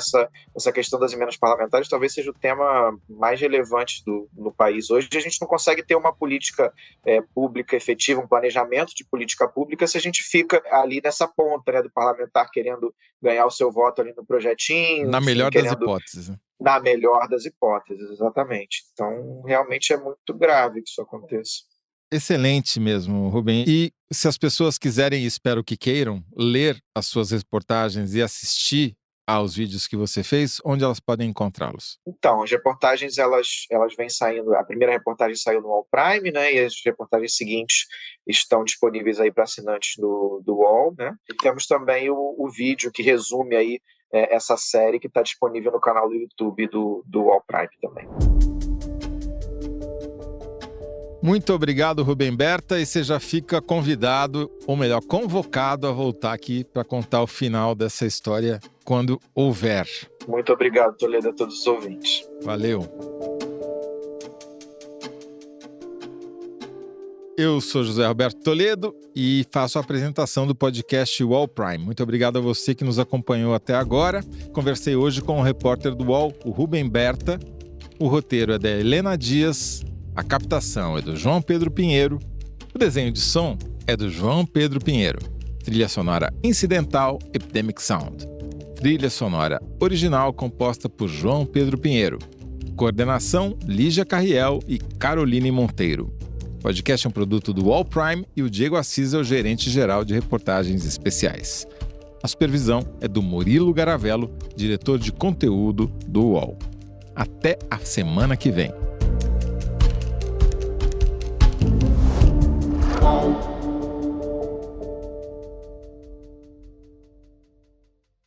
Essa questão das emendas parlamentares talvez seja o tema mais relevante no país. Hoje a gente não consegue ter uma política pública efetiva, um planejamento de política pública se a gente fica ali nessa ponta, né, do parlamentar querendo ganhar o seu voto ali no projetinho. Na melhor das hipóteses. Na melhor das hipóteses, exatamente. Então, realmente é muito grave que isso aconteça. Excelente mesmo, Rubem. E se as pessoas quiserem, espero que queiram, ler as suas reportagens e assistir aos vídeos que você fez, onde elas podem encontrá-los? Então, as reportagens, elas vêm saindo, a primeira reportagem saiu no UOL Prime, né, e as reportagens seguintes estão disponíveis aí para assinantes do UOL, né, e temos também o vídeo que resume aí essa série que está disponível no canal do YouTube do UOL Prime também. Muito obrigado, Rubem Berta, e você já fica convidado, ou melhor, convocado a voltar aqui para contar o final dessa história quando houver. Muito obrigado, Toledo, a todos os ouvintes. Valeu. Eu sou José Roberto Toledo e faço a apresentação do podcast UOL Prime. Muito obrigado a você que nos acompanhou até agora. Conversei hoje com o repórter do UOL, o Rubem Berta. O roteiro é da Helena Dias. A captação é do João Pedro Pinheiro. O desenho de som é do João Pedro Pinheiro. Trilha sonora incidental, Epidemic Sound. Trilha sonora original composta por João Pedro Pinheiro. Coordenação, Lígia Carriel e Caroline Monteiro. O podcast é um produto do UOL Prime e o Diego Assis é o gerente-geral de reportagens especiais. A supervisão é do Murilo Garavello, diretor de conteúdo do UOL. Até a semana que vem. Wow.